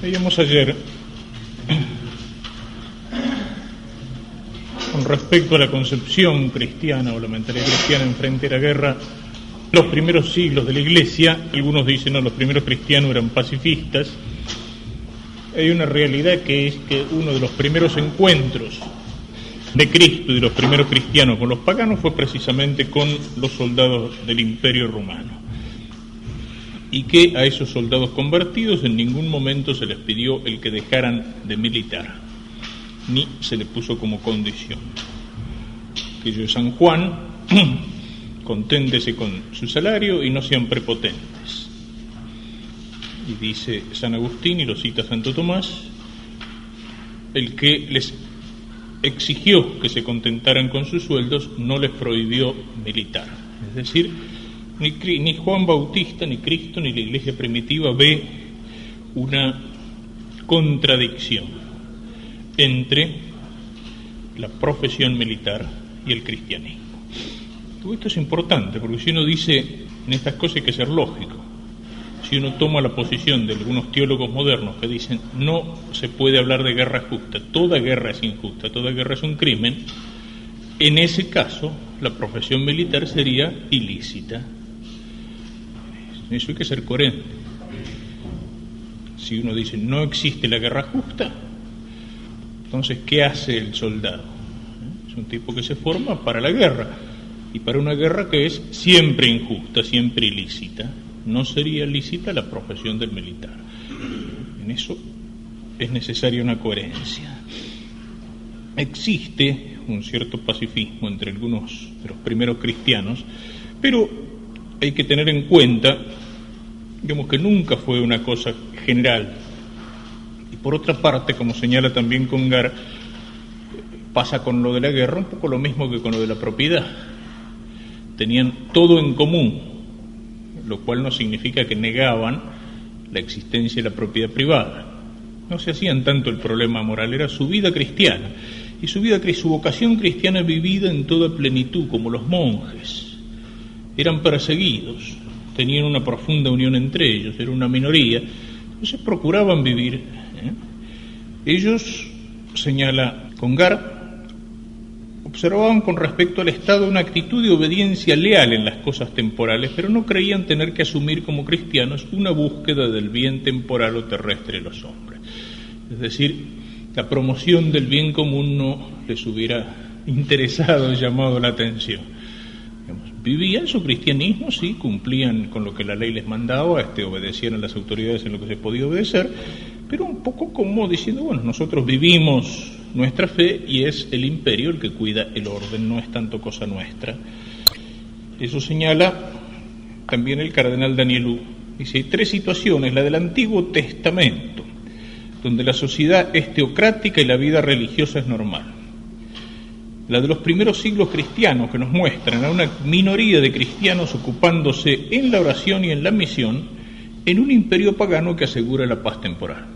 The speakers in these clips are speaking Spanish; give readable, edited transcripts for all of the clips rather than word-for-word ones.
Veíamos ayer, con respecto a la concepción cristiana o la mentalidad cristiana en frente a la guerra, los primeros siglos de la Iglesia. Algunos dicen no, los primeros cristianos eran pacifistas. Hay una realidad que es que uno de los primeros encuentros de Cristo y de los primeros cristianos con los paganos fue precisamente con los soldados del Imperio Romano, y que a esos soldados convertidos en ningún momento se les pidió el que dejaran de militar, ni se les puso como condición. Aquello de San Juan, conténtese con su salario y no sean prepotentes. Y dice San Agustín, y lo cita Santo Tomás, el que les exigió que se contentaran con sus sueldos no les prohibió militar. Es decir, ni Juan Bautista, ni Cristo, ni la Iglesia primitiva ve una contradicción entre la profesión militar y el cristianismo. Todo esto es importante, porque si uno dice en estas cosas hay que ser lógico. Si uno toma la posición de algunos teólogos modernos que dicen no se puede hablar de guerra justa, toda guerra es injusta, toda guerra es un crimen, en ese caso la profesión militar sería ilícita. Eso hay que ser coherente. Si uno dice no existe la guerra justa, entonces ¿qué hace el soldado? Es un tipo que se forma para la guerra, y para una guerra que es siempre injusta, siempre ilícita. No sería lícita la profesión del militar. En eso es necesaria una coherencia. Existe un cierto pacifismo entre algunos de los primeros cristianos, pero hay que tener en cuenta, digamos, que nunca fue una cosa general. Y por otra parte, como señala también Congar, pasa con lo de la guerra un poco lo mismo que con lo de la propiedad. Tenían todo en común, lo cual no significa que negaban la existencia de la propiedad privada. No se hacían tanto el problema moral, era su vida cristiana, y su vocación cristiana vivida en toda plenitud, como los monjes. Eran perseguidos, tenían una profunda unión entre ellos, era una minoría, entonces procuraban vivir. Ellos, señala Congar, observaban con respecto al Estado una actitud de obediencia leal en las cosas temporales, pero no creían tener que asumir como cristianos una búsqueda del bien temporal o terrestre de los hombres. Es decir, la promoción del bien común no les hubiera interesado, llamado la atención. Vivían su cristianismo, sí, cumplían con lo que la ley les mandaba, obedecían a las autoridades en lo que se podía obedecer, pero un poco como diciendo, bueno, nosotros vivimos nuestra fe y es el imperio el que cuida el orden, no es tanto cosa nuestra. Eso señala también el cardenal Danielou. Dice, hay tres situaciones: la del Antiguo Testamento, donde la sociedad es teocrática y la vida religiosa es normal; la de los primeros siglos cristianos, que nos muestran a una minoría de cristianos ocupándose en la oración y en la misión en un imperio pagano que asegura la paz temporal;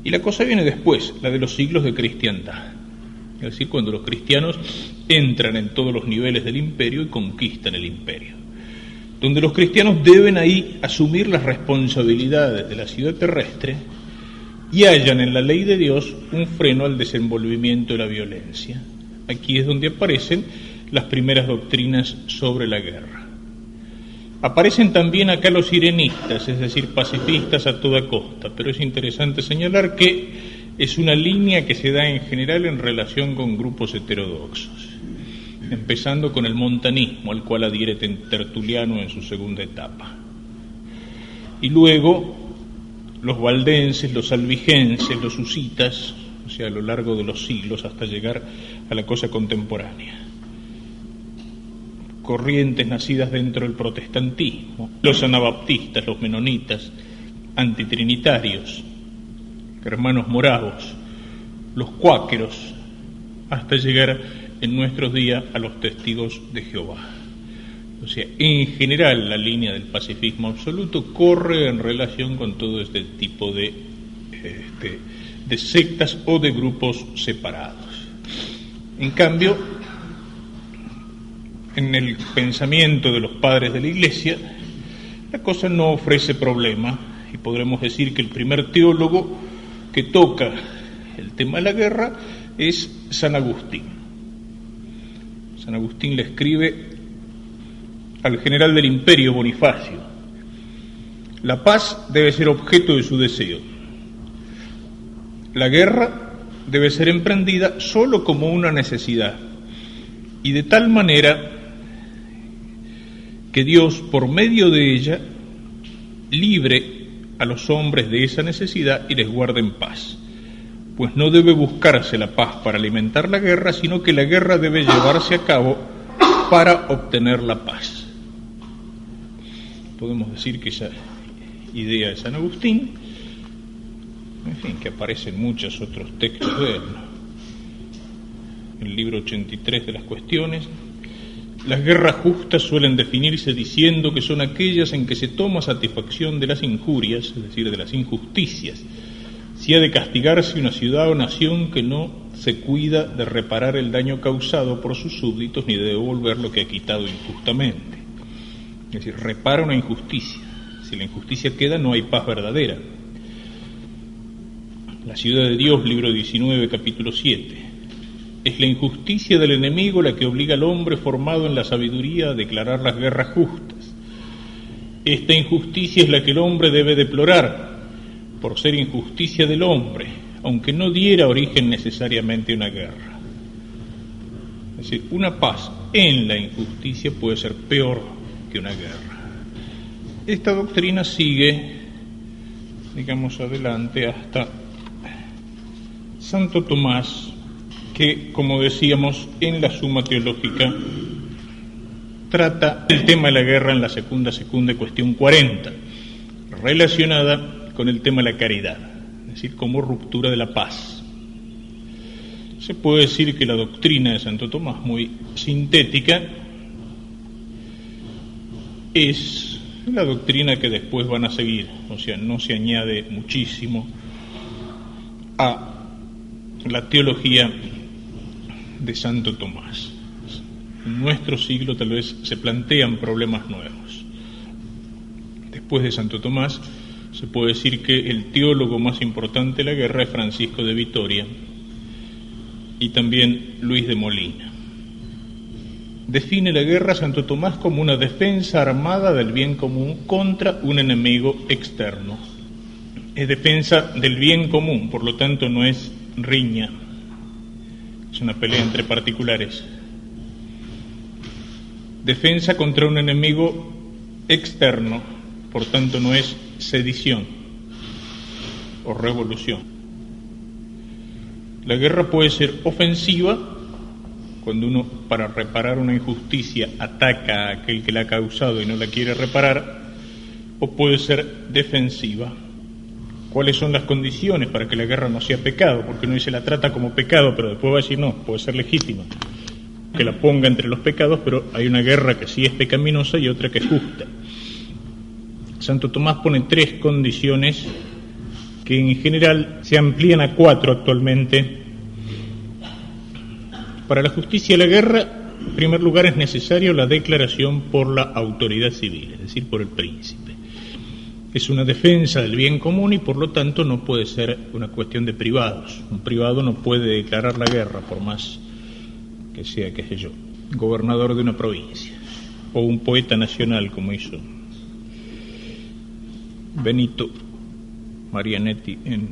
y la cosa viene después, la de los siglos de cristiandad, es decir, cuando los cristianos entran en todos los niveles del imperio y conquistan el imperio, donde los cristianos deben ahí asumir las responsabilidades de la ciudad terrestre y hallan en la ley de Dios un freno al desenvolvimiento de la violencia. Aquí es donde aparecen las primeras doctrinas sobre la guerra. Aparecen también acá los irenistas, es decir, pacifistas a toda costa, pero es interesante señalar que es una línea que se da en general en relación con grupos heterodoxos, empezando con el montanismo, al cual adhiere Tertuliano en su segunda etapa, y luego los valdenses, los albigenses, los husitas, o sea, a lo largo de los siglos hasta llegar a la cosa contemporánea. Corrientes nacidas dentro del protestantismo, los anabaptistas, los menonitas, antitrinitarios, hermanos moravos, los cuáqueros, hasta llegar en nuestros días a los testigos de Jehová. O sea, en general la línea del pacifismo absoluto corre en relación con todo este tipo de sectas o de grupos separados. En cambio, en el pensamiento de los padres de la Iglesia, la cosa no ofrece problema y podremos decir que el primer teólogo que toca el tema de la guerra es San Agustín. San Agustín le escribe al general del imperio, Bonifacio: la paz debe ser objeto de su deseo. La guerra debe ser emprendida solo como una necesidad, y de tal manera que Dios, por medio de ella, libre a los hombres de esa necesidad y les guarde en paz. Pues no debe buscarse la paz para alimentar la guerra, sino que la guerra debe llevarse a cabo para obtener la paz. Podemos decir que esa idea de San Agustín, en fin, que aparece en muchos otros textos de él, en el libro 83 de las Cuestiones. Las guerras justas suelen definirse diciendo que son aquellas en que se toma satisfacción de las injurias, es decir, de las injusticias, si ha de castigarse una ciudad o nación que no se cuida de reparar el daño causado por sus súbditos ni de devolver lo que ha quitado injustamente. Es decir, repara una injusticia. Si la injusticia queda, no hay paz verdadera. La ciudad de Dios, libro 19, capítulo 7. Es la injusticia del enemigo la que obliga al hombre formado en la sabiduría a declarar las guerras justas. Esta injusticia es la que el hombre debe deplorar, por ser injusticia del hombre, aunque no diera origen necesariamente a una guerra. Es decir, una paz en la injusticia puede ser peor que una guerra. Esta doctrina sigue, digamos, adelante hasta Santo Tomás, que, como decíamos, en la Suma Teológica trata el tema de la guerra en la segunda cuestión 40, relacionada con el tema de la caridad, es decir, como ruptura de la paz. Se puede decir que la doctrina de Santo Tomás, muy sintética, es la doctrina que después van a seguir, o sea, no se añade muchísimo a la teología de Santo Tomás. En nuestro siglo tal vez se plantean problemas nuevos. Después de Santo Tomás, se puede decir que el teólogo más importante de la guerra es Francisco de Vitoria y también Luis de Molina. Define la guerra Santo Tomás como una defensa armada del bien común contra un enemigo externo. Es defensa del bien común, por lo tanto no es riña, es una pelea entre particulares. Defensa contra un enemigo externo, por tanto no es sedición o revolución. La guerra puede ser ofensiva, cuando uno, para reparar una injusticia, ataca a aquel que la ha causado y no la quiere reparar, o puede ser defensiva. ¿Cuáles son las condiciones para que la guerra no sea pecado? Porque uno dice la trata como pecado, pero después va a decir no, puede ser legítima, que la ponga entre los pecados, pero hay una guerra que sí es pecaminosa y otra que es justa. Santo Tomás pone 3 condiciones que en general se amplían a 4 actualmente. Para la justicia de la guerra, en primer lugar, es necesario la declaración por la autoridad civil, es decir, por el príncipe. Es una defensa del bien común y por lo tanto no puede ser una cuestión de privados. Un privado no puede declarar la guerra, por más que sea, qué sé yo, gobernador de una provincia o un poeta nacional como hizo Benito Marianetti, en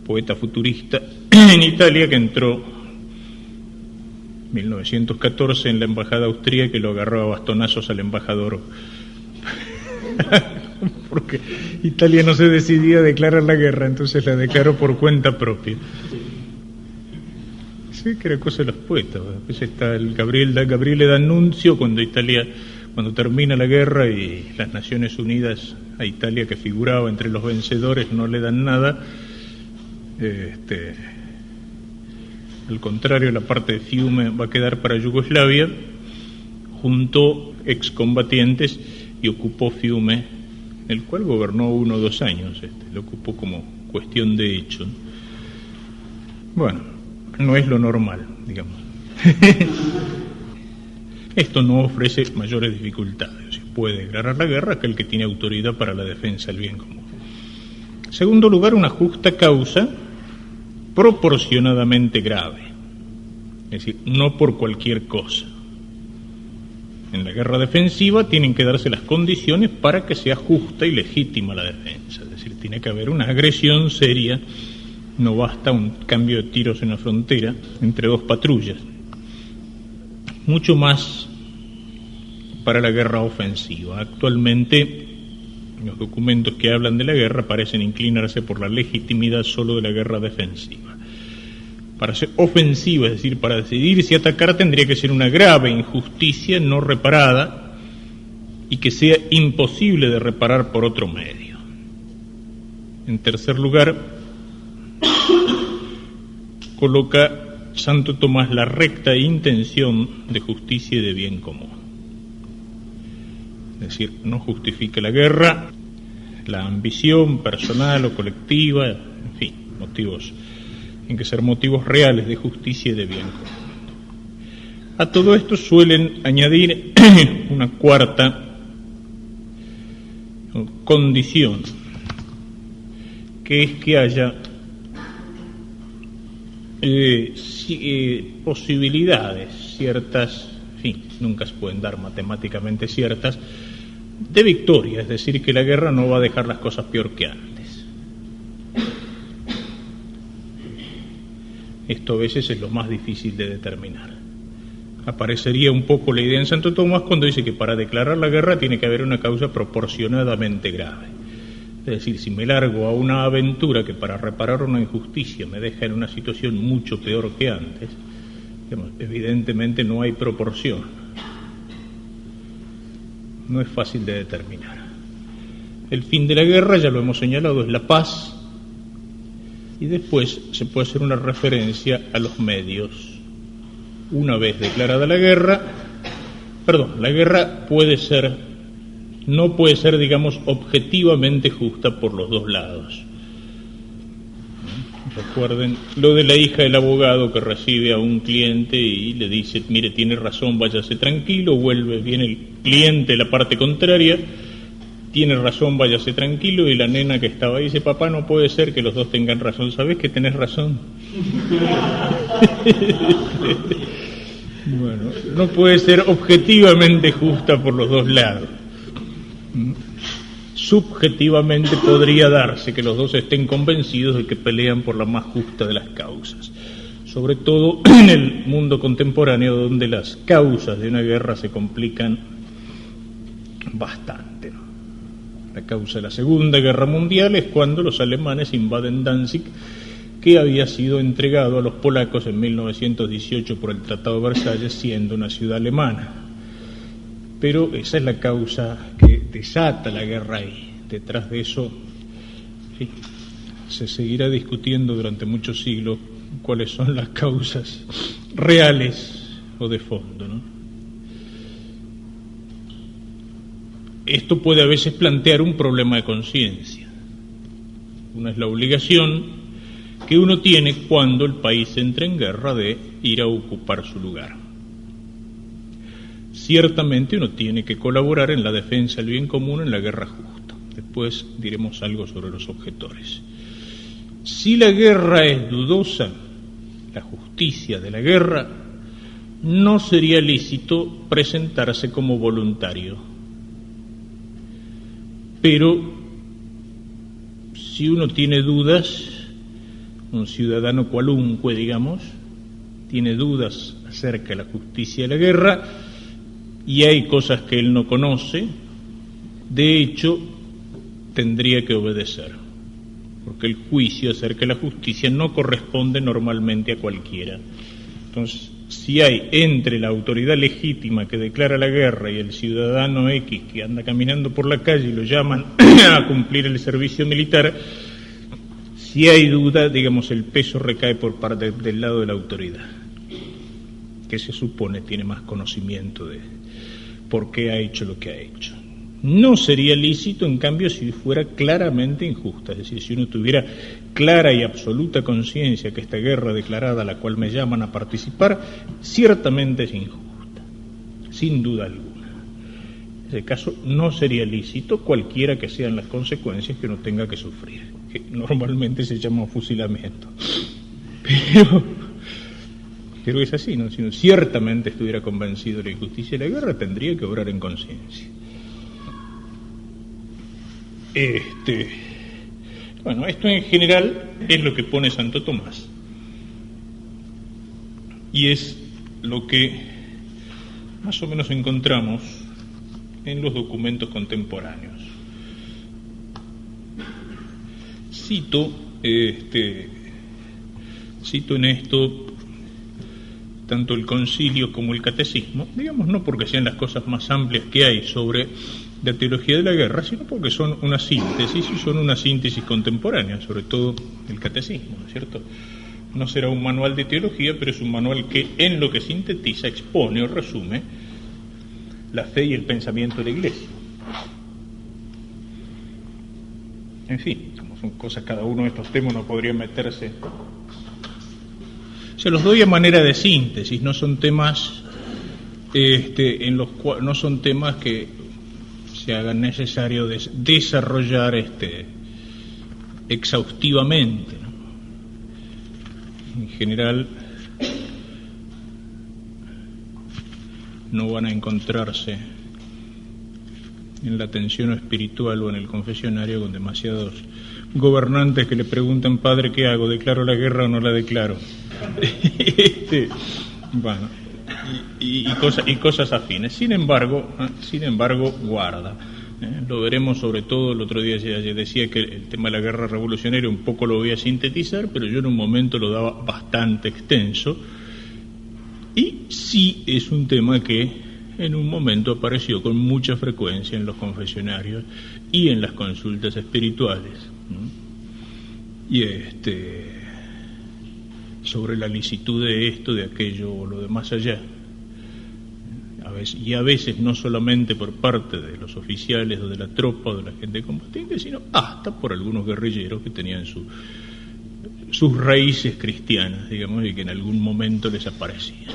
poeta futurista en Italia, que entró en 1914 en la embajada austríaca y lo agarró a bastonazos al embajador porque Italia no se decidía a declarar la guerra, entonces la declaró por cuenta propia. Sí, que era cosa de los poetas. Después está el Gabriele D'Annunzio, cuando termina la guerra y las Naciones Unidas a Italia, que figuraba entre los vencedores, no le dan nada. Al contrario, la parte de Fiume va a quedar para Yugoslavia, juntó excombatientes y ocupó Fiume, el cual gobernó 1 o 2 años, lo ocupó como cuestión de hecho. Bueno, no es lo normal, digamos. Esto no ofrece mayores dificultades. puede declarar la guerra aquel que tiene autoridad para la defensa del bien común. En segundo lugar, una justa causa proporcionadamente grave, es decir, no por cualquier cosa. En la guerra defensiva tienen que darse las condiciones para que sea justa y legítima la defensa, es decir, tiene que haber una agresión seria, no basta un cambio de tiros en la frontera entre dos patrullas. Mucho más para la guerra ofensiva. Actualmente los documentos que hablan de la guerra parecen inclinarse por la legitimidad solo de la guerra defensiva. Para ser ofensiva, es decir, para decidir si atacar, tendría que ser una grave injusticia no reparada y que sea imposible de reparar por otro medio. En tercer lugar, coloca Santo Tomás la recta intención de justicia y de bien común. Es decir, no justifica la guerra, la ambición personal o colectiva, en fin, motivos, tienen que ser motivos reales de justicia y de bien común. A todo esto suelen añadir una cuarta condición, que es que haya posibilidades ciertas, en fin, nunca se pueden dar matemáticamente ciertas, de victoria, es decir, que la guerra no va a dejar las cosas peor que antes. Esto a veces es lo más difícil de determinar. Aparecería un poco la idea en Santo Tomás cuando dice que para declarar la guerra tiene que haber una causa proporcionadamente grave. Es decir, si me largo a una aventura que para reparar una injusticia me deja en una situación mucho peor que antes, evidentemente no hay proporción. No es fácil de determinar. El fin de la guerra, ya lo hemos señalado, es la paz, y después se puede hacer una referencia a los medios. Una vez declarada la guerra, la guerra no puede ser, digamos, objetivamente justa por los dos lados. Recuerden lo de la hija del abogado que recibe a un cliente y le dice, mire, tiene razón, váyase tranquilo, viene el cliente, la parte contraria, tiene razón, váyase tranquilo, y la nena que estaba ahí dice, papá, no puede ser que los dos tengan razón, ¿sabes que tenés razón? Bueno, no puede ser objetivamente justa por los dos lados. Subjetivamente podría darse que los dos estén convencidos de que pelean por la más justa de las causas, sobre todo en el mundo contemporáneo donde las causas de una guerra se complican bastante, ¿no? La causa de la Segunda Guerra Mundial es cuando los alemanes invaden Danzig, que había sido entregado a los polacos en 1918 por el Tratado de Versalles, siendo una ciudad alemana. Pero esa es la causa que desata la guerra ahí. Detrás de eso, sí, se seguirá discutiendo durante muchos siglos cuáles son las causas reales o de fondo, ¿no? Esto puede a veces plantear un problema de conciencia. Una es la obligación que uno tiene cuando el país entra en guerra de ir a ocupar su lugar. Ciertamente uno tiene que colaborar en la defensa del bien común en la guerra justa. Después diremos algo sobre los objetores. Si la guerra es dudosa, la justicia de la guerra, no sería lícito presentarse como voluntario. Pero si uno tiene dudas, un ciudadano cualunque, digamos, tiene dudas acerca de la justicia de la guerra, y hay cosas que él no conoce, de hecho, tendría que obedecer, porque el juicio acerca de la justicia no corresponde normalmente a cualquiera. Entonces, si hay entre la autoridad legítima que declara la guerra y el ciudadano X que anda caminando por la calle y lo llaman a cumplir el servicio militar, si hay duda, digamos, el peso recae por parte del lado de la autoridad, que se supone tiene más conocimiento de por qué ha hecho lo que ha hecho. No sería lícito, en cambio, si fuera claramente injusta, es decir, si uno tuviera clara y absoluta conciencia que esta guerra declarada a la cual me llaman a participar, ciertamente es injusta, sin duda alguna. En ese caso no sería lícito, cualquiera que sean las consecuencias que uno tenga que sufrir, que normalmente se llama fusilamiento. Pero es así, ¿no? Si uno ciertamente estuviera convencido de la injusticia de la guerra, tendría que obrar en conciencia. Bueno, esto en general es lo que pone Santo Tomás. Y es lo que más o menos encontramos en los documentos contemporáneos. Cito en esto tanto el concilio como el catecismo, digamos, no porque sean las cosas más amplias que hay sobre la teología de la guerra, sino porque son una síntesis, y son una síntesis contemporánea, sobre todo el catecismo, ¿no es cierto? No será un manual de teología, pero es un manual que en lo que sintetiza, expone o resume la fe y el pensamiento de la Iglesia. En fin, como son cosas, cada uno de estos temas no podría meterse. Se los doy a manera de síntesis, no son temas en los cuales no son temas que se hagan necesario desarrollar exhaustivamente, ¿no? En general no van a encontrarse en la atención espiritual o en el confesionario con demasiados gobernantes que le preguntan: padre, ¿qué hago? ¿Declaro la guerra o no la declaro? Bueno, y cosas afines. Sin embargo, guarda. Lo veremos sobre todo. El otro día ya decía que el tema de la guerra revolucionaria un poco lo voy a sintetizar, pero yo en un momento lo daba bastante extenso. Y sí es un tema que en un momento apareció con mucha frecuencia en los confesionarios y en las consultas espirituales. Y sobre la licitud de esto, de aquello o lo de más allá. A veces no solamente por parte de los oficiales o de la tropa o de la gente combatiente, sino hasta por algunos guerrilleros que tenían sus raíces cristianas, digamos, y que en algún momento les aparecían.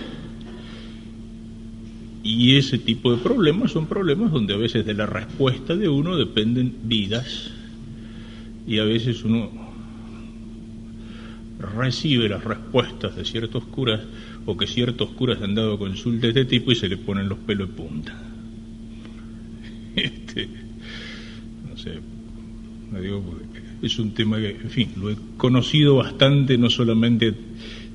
Y ese tipo de problemas son problemas donde a veces de la respuesta de uno dependen vidas, y a veces uno recibe las respuestas de ciertos curas, o que ciertos curas han dado consultas de este tipo y se le ponen los pelos de punta. No sé, lo digo porque es un tema que, en fin, lo he conocido bastante, no solamente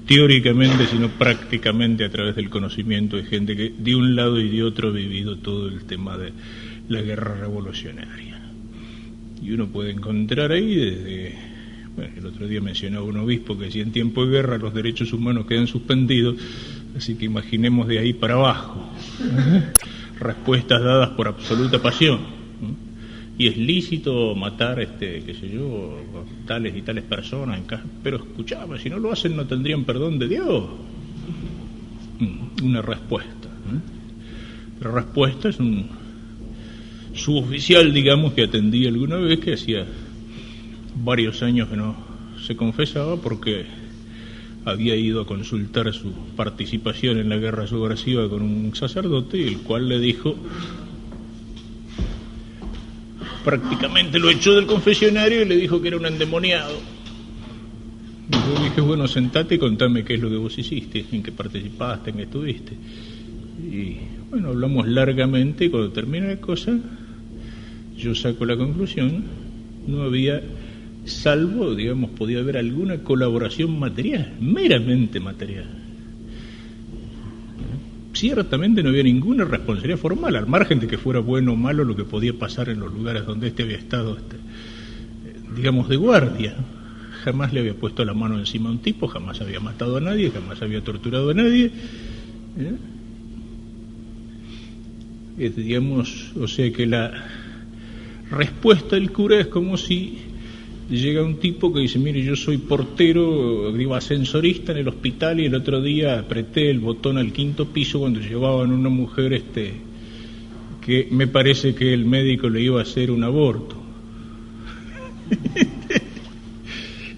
teóricamente, sino prácticamente a través del conocimiento de gente que de un lado y de otro ha vivido todo el tema de la guerra revolucionaria. Y uno puede encontrar ahí desde... Bueno, el otro día mencionaba un obispo que si en tiempo de guerra los derechos humanos quedan suspendidos, así que imaginemos de ahí para abajo. Respuestas dadas por absoluta pasión. Y es lícito matar, qué sé yo, tales y tales personas, pero escuchame, si no lo hacen no tendrían perdón de Dios. Una respuesta. La respuesta es un suboficial, digamos, que atendí alguna vez, que hacía varios años que no se confesaba porque había ido a consultar su participación en la guerra subversiva con un sacerdote, y el cual le dijo, prácticamente lo echó del confesionario y le dijo que era un endemoniado. Y yo dije, bueno, sentate y contame qué es lo que vos hiciste, en qué participaste, en qué estuviste. Y bueno, hablamos largamente, y cuando termina la cosa yo saco la conclusión: no había, salvo, digamos, podía haber alguna colaboración material, meramente material. Ciertamente no había ninguna responsabilidad formal, al margen de que fuera bueno o malo lo que podía pasar en los lugares donde había estado, digamos, de guardia. Jamás le había puesto la mano encima a un tipo, jamás había matado a nadie, jamás había torturado a nadie. Digamos, o sea que la respuesta del cura es como si llega un tipo que dice: mire, yo soy portero, digo, ascensorista en el hospital, y el otro día apreté el botón al 5º piso cuando llevaban una mujer que me parece que el médico le iba a hacer un aborto.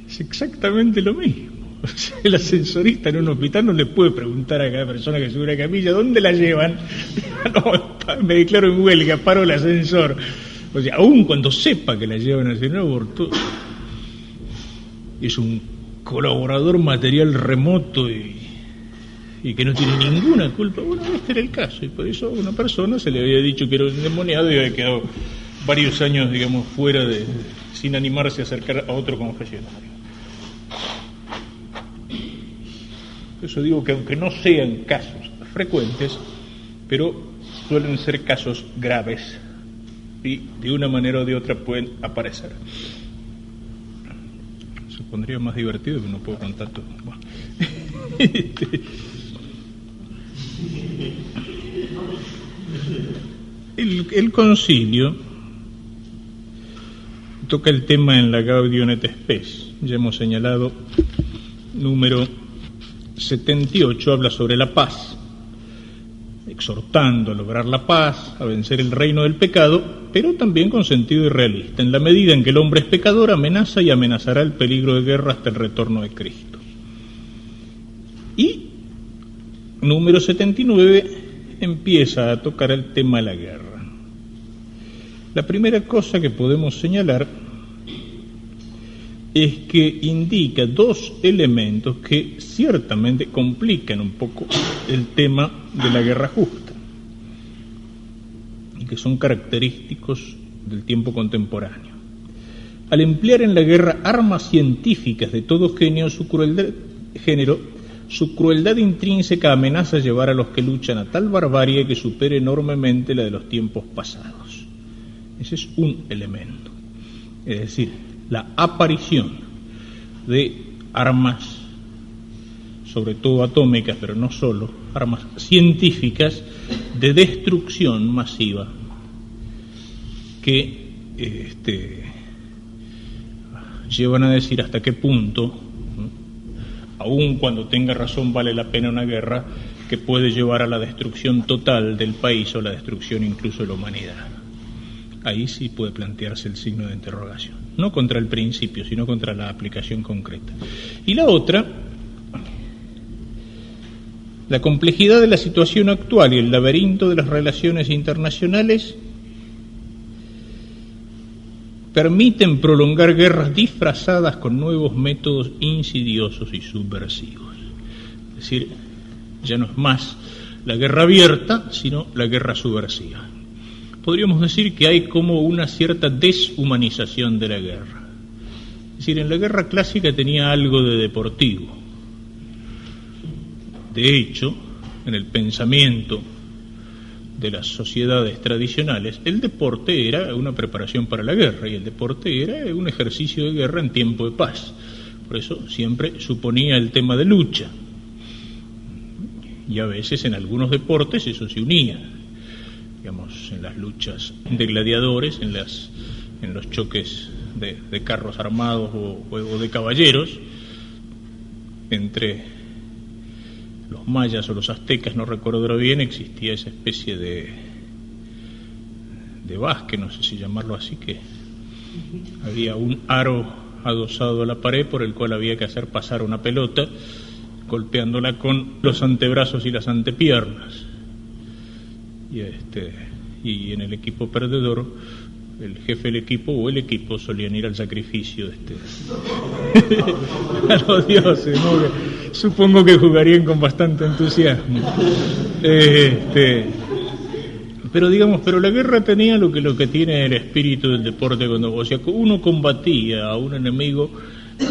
Es exactamente lo mismo. O sea, el ascensorista en un hospital no le puede preguntar a cada persona que sube una camilla dónde la llevan no, me declaro en huelga, paro el ascensor. O sea, aun cuando sepa que la llevan al señor aborto, es un colaborador material remoto y que no tiene ninguna culpa. Bueno, este era el caso, y por eso a una persona se le había dicho que era un endemoniado y había quedado varios años, digamos, fuera sin animarse a acercar a otro confesionario. Por eso digo que aunque no sean casos frecuentes, pero suelen ser casos graves y de una manera o de otra pueden aparecer. Se pondría más divertido, que no puedo contar todo. Bueno. El concilio toca el tema en la Gaudium et Spes. Ya hemos señalado, número 78, habla sobre la paz, exhortando a lograr la paz, a vencer el reino del pecado, pero también con sentido irrealista. En la medida en que el hombre es pecador, amenaza y amenazará el peligro de guerra hasta el retorno de Cristo. Y número 79 empieza a tocar el tema de la guerra. La primera cosa que podemos señalar es que indica dos elementos que ciertamente complican un poco el tema de la guerra justa y que son característicos del tiempo contemporáneo. Al emplear en la guerra armas científicas de todo género, su crueldad intrínseca amenaza llevar a los que luchan a tal barbarie que supere enormemente la de los tiempos pasados. Ese es un elemento. Es decir, la aparición de armas, sobre todo atómicas, pero no solo, armas científicas de destrucción masiva que llevan a decir hasta qué punto, aun cuando tenga razón vale la pena una guerra que puede llevar a la destrucción total del país o la destrucción incluso de la humanidad. Ahí sí puede plantearse el signo de interrogación, no contra el principio, sino contra la aplicación concreta. Y la otra, la complejidad de la situación actual y el laberinto de las relaciones internacionales permiten prolongar guerras disfrazadas con nuevos métodos insidiosos y subversivos. Es decir, ya no es más la guerra abierta, sino la guerra subversiva. Podríamos decir que hay como una cierta deshumanización de la guerra. Es decir, en la guerra clásica tenía algo de deportivo. De hecho, en el pensamiento de las sociedades tradicionales, el deporte era una preparación para la guerra y el deporte era un ejercicio de guerra en tiempo de paz. Por eso siempre suponía el tema de lucha. Y a veces en algunos deportes eso se unía. Digamos, en las luchas de gladiadores, en los choques de carros armados o de caballeros, entre los mayas o los aztecas, no recuerdo bien, existía esa especie de básquet, no sé si llamarlo así, que había un aro adosado a la pared por el cual había que hacer pasar una pelota, golpeándola con los antebrazos y las antepiernas. Y en el equipo perdedor, el jefe del equipo o el equipo solían ir al sacrificio a los dioses, ¿no? Supongo que jugarían con bastante entusiasmo. Pero la guerra tenía lo que tiene el espíritu del deporte, o sea, uno combatía a un enemigo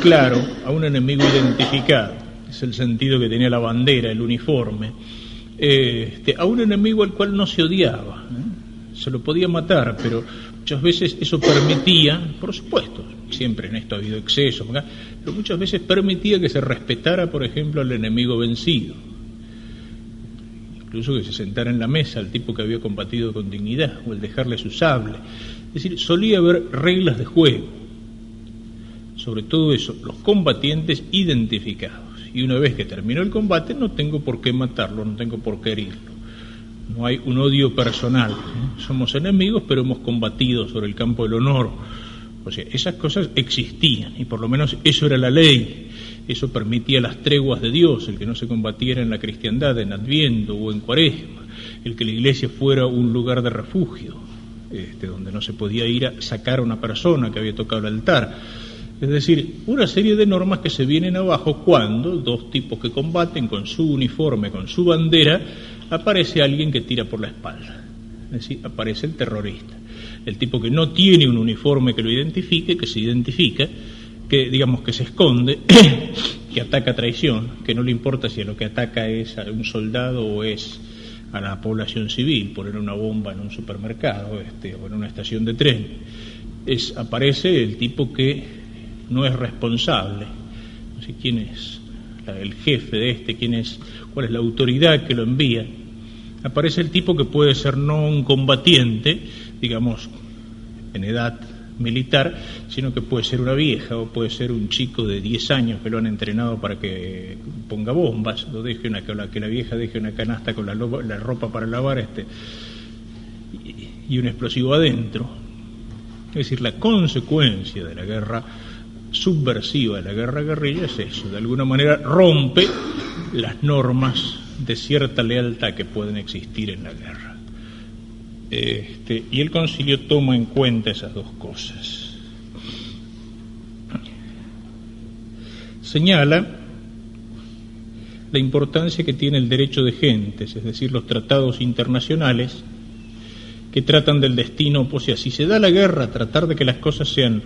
claro, a un enemigo identificado. Es el sentido que tenía la bandera, el uniforme. A un enemigo al cual no se odiaba, se lo podía matar, pero muchas veces eso permitía, por supuesto, siempre en esto ha habido excesos, pero muchas veces permitía que se respetara, por ejemplo, al enemigo vencido, incluso que se sentara en la mesa al tipo que había combatido con dignidad, o el dejarle su sable. Es decir, solía haber reglas de juego, sobre todo eso, los combatientes identificados. Y una vez que terminó el combate no tengo por qué matarlo, no tengo por qué herirlo. No hay un odio personal. Somos enemigos, pero hemos combatido sobre el campo del honor. O sea, esas cosas existían y por lo menos eso era la ley. Eso permitía las treguas de Dios, el que no se combatiera en la cristiandad, en Adviento o en Cuaresma, el que la iglesia fuera un lugar de refugio, donde no se podía ir a sacar a una persona que había tocado el altar. Es decir, una serie de normas que se vienen abajo cuando dos tipos que combaten con su uniforme, con su bandera, aparece alguien que tira por la espalda. Es decir, aparece el terrorista. El tipo que no tiene un uniforme que lo identifique, que se identifica, que digamos que se esconde, que ataca a traición, que no le importa si a lo que ataca es a un soldado o es a la población civil, poner una bomba en un supermercado o en una estación de tren. Aparece el tipo que no es responsable. No sé quién es el jefe de cuál es la autoridad que lo envía. Aparece el tipo que puede ser no un combatiente, digamos, en edad militar, sino que puede ser una vieja o puede ser un chico de 10 años que lo han entrenado para que ponga bombas, que la vieja deje una canasta con la ropa para lavar y un explosivo adentro. Es decir, la consecuencia de la guerra subversiva, de la guerra guerrilla, es eso: de alguna manera rompe las normas de cierta lealtad que pueden existir en la guerra. Y el concilio toma en cuenta esas dos cosas. Señala la importancia que tiene el derecho de gentes, es decir, los tratados internacionales que tratan del destino, o sea, si se da la guerra, tratar de que las cosas sean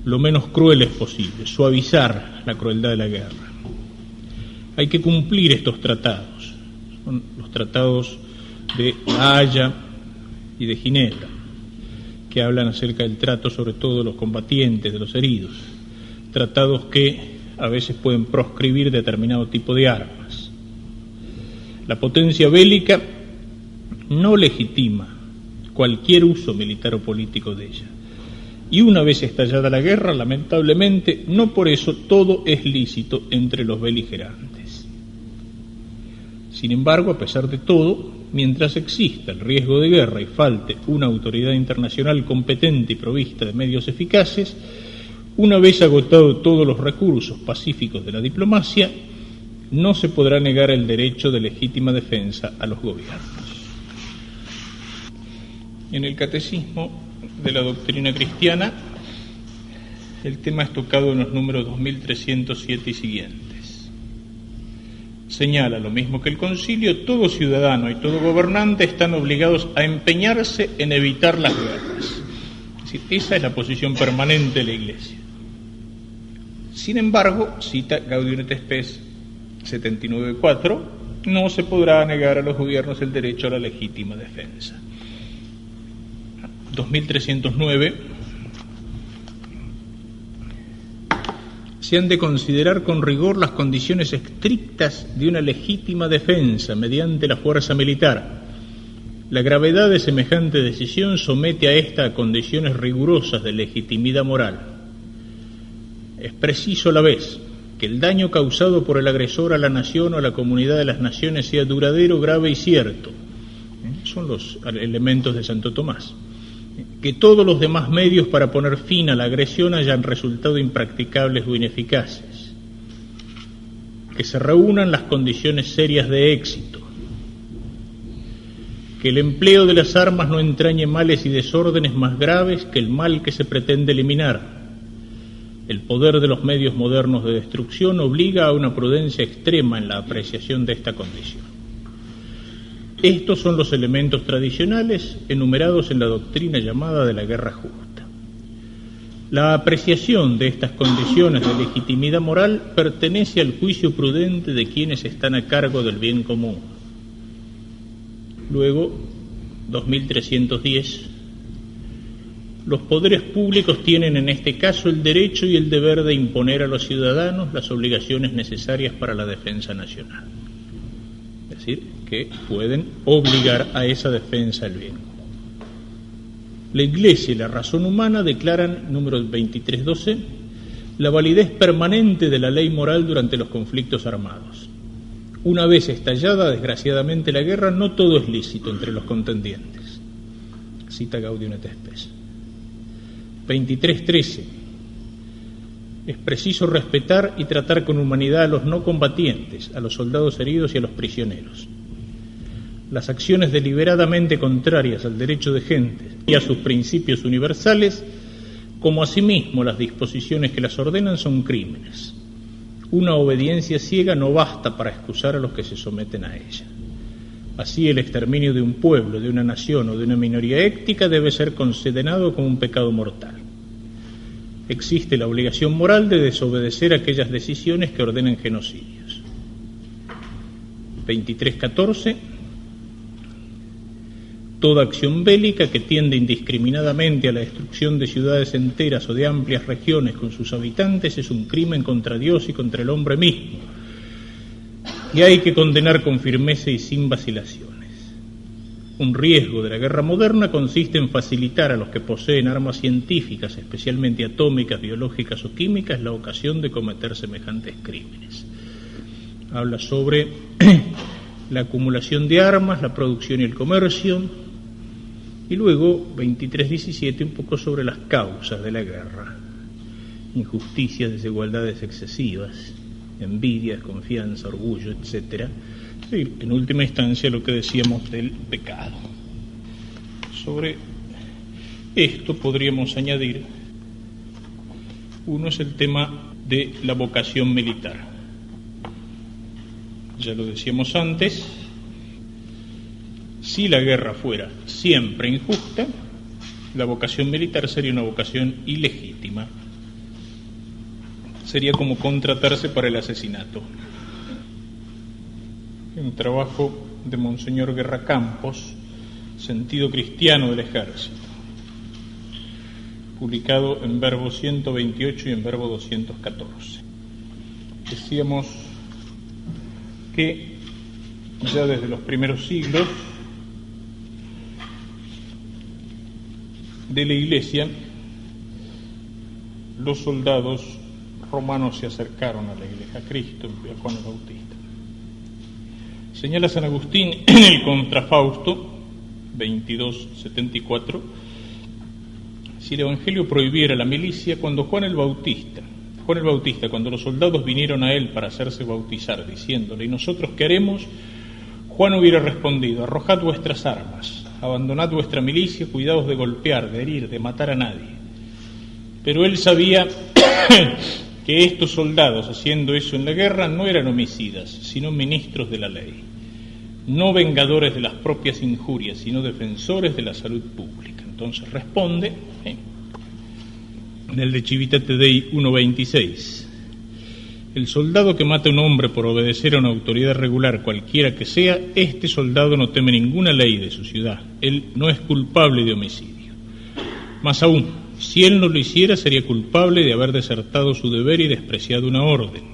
lo menos crueles posible, suavizar la crueldad de la guerra. Hay que cumplir estos tratados, son los tratados de La Haya y de Ginebra, que hablan acerca del trato sobre todo de los combatientes, de los heridos, tratados que a veces pueden proscribir determinado tipo de armas. La potencia bélica no legitima cualquier uso militar o político de ella, y una vez estallada la guerra, lamentablemente, no por eso todo es lícito entre los beligerantes. Sin embargo, a pesar de todo, mientras exista el riesgo de guerra y falte una autoridad internacional competente y provista de medios eficaces, una vez agotado todos los recursos pacíficos de la diplomacia, no se podrá negar el derecho de legítima defensa a los gobiernos. En el Catecismo de la Doctrina Cristiana, el tema es tocado en los números 2307 y siguientes. Señala, lo mismo que el concilio, todo ciudadano y todo gobernante están obligados a empeñarse en evitar las guerras. Es decir, esa es la posición permanente de la Iglesia. Sin embargo, cita Gaudium et Spes 79.4, no se podrá negar a los gobiernos el derecho a la legítima defensa. 2309, se han de considerar con rigor las condiciones estrictas de una legítima defensa mediante la fuerza militar. La gravedad de semejante decisión somete a esta a condiciones rigurosas de legitimidad moral. Es preciso a la vez que el daño causado por el agresor a la nación o a la comunidad de las naciones sea duradero, grave y cierto. Son los elementos de Santo Tomás. Que todos los demás medios para poner fin a la agresión hayan resultado impracticables o ineficaces, que se reúnan las condiciones serias de éxito, que el empleo de las armas no entrañe males y desórdenes más graves que el mal que se pretende eliminar. El poder de los medios modernos de destrucción obliga a una prudencia extrema en la apreciación de esta condición. Estos son los elementos tradicionales enumerados en la doctrina llamada de la guerra justa. La apreciación de estas condiciones de legitimidad moral pertenece al juicio prudente de quienes están a cargo del bien común. Luego, 2310, los poderes públicos tienen en este caso el derecho y el deber de imponer a los ciudadanos las obligaciones necesarias para la defensa nacional. Es decir, que pueden obligar a esa defensa del bien. La Iglesia y la razón humana declaran, número 2312, la validez permanente de la ley moral durante los conflictos armados. Una vez estallada, desgraciadamente, la guerra, no todo es lícito entre los contendientes. Cita Gaudium et Spes. 2313. Es preciso respetar y tratar con humanidad a los no combatientes, a los soldados heridos y a los prisioneros. Las acciones deliberadamente contrarias al derecho de gentes y a sus principios universales, como asimismo las disposiciones que las ordenan, son crímenes. Una obediencia ciega no basta para excusar a los que se someten a ella. Así, el exterminio de un pueblo, de una nación o de una minoría étnica debe ser considerado como un pecado mortal. Existe la obligación moral de desobedecer aquellas decisiones que ordenen genocidios. 23.14. Toda acción bélica que tiende indiscriminadamente a la destrucción de ciudades enteras o de amplias regiones con sus habitantes es un crimen contra Dios y contra el hombre mismo, y hay que condenar con firmeza y sin vacilaciones. Un riesgo de la guerra moderna consiste en facilitar a los que poseen armas científicas, especialmente atómicas, biológicas o químicas, la ocasión de cometer semejantes crímenes. Habla sobre la acumulación de armas, la producción y el comercio. Y luego, 23.17, un poco sobre las causas de la guerra. Injusticias, desigualdades excesivas, envidia, desconfianza, orgullo, etc. Y, en última instancia, lo que decíamos del pecado. Sobre esto podríamos añadir, uno es el tema de la vocación militar. Ya lo decíamos antes. Si la guerra fuera siempre injusta, la vocación militar sería una vocación ilegítima. Sería como contratarse para el asesinato. Un trabajo de Monseñor Guerra Campos, Sentido Cristiano del Ejército, publicado en Verbo 128 y en Verbo 214. Decíamos que ya desde los primeros siglos de la Iglesia, los soldados romanos se acercaron a la Iglesia, a Cristo y a Juan el Bautista. Señala San Agustín en el Contrafausto 22.74, si el Evangelio prohibiera la milicia, cuando Juan el Bautista, cuando los soldados vinieron a él para hacerse bautizar, diciéndole: ¿y nosotros qué haremos?, Juan hubiera respondido: arrojad vuestras armas, abandonad vuestra milicia, cuidaos de golpear, de herir, de matar a nadie. Pero él sabía que estos soldados, haciendo eso en la guerra, no eran homicidas, sino ministros de la ley, no vengadores de las propias injurias, sino defensores de la salud pública. Entonces responde en el de Civitate Dei 1.26: el soldado que mata a un hombre por obedecer a una autoridad regular, cualquiera que sea, este soldado no teme ninguna ley de su ciudad, él no es culpable de homicidio. Más aún, si él no lo hiciera, sería culpable de haber desertado su deber y despreciado una orden.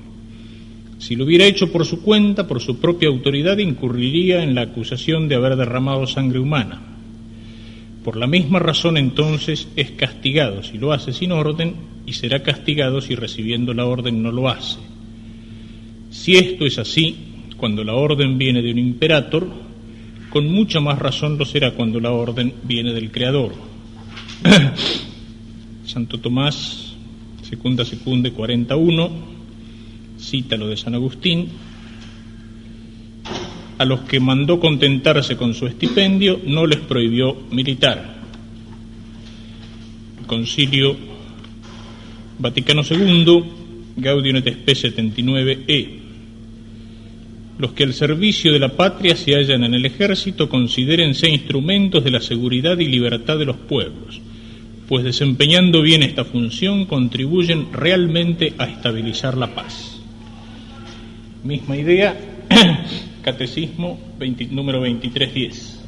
Si lo hubiera hecho por su cuenta, por su propia autoridad, incurriría en la acusación de haber derramado sangre humana. Por la misma razón, entonces, es castigado si lo hace sin orden, y será castigado si recibiendo la orden no lo hace. Si esto es así, cuando la orden viene de un imperator, con mucha más razón lo será cuando la orden viene del Creador. Santo Tomás, Secunda 41, cita lo de San Agustín: a los que mandó contentarse con su estipendio no les prohibió militar. El Concilio Vaticano II, Gaudium et Spes 79e: los que al servicio de la patria se hallan en el ejército considérense instrumentos de la seguridad y libertad de los pueblos, pues desempeñando bien esta función contribuyen realmente a estabilizar la paz. Misma idea, Catecismo número 2310.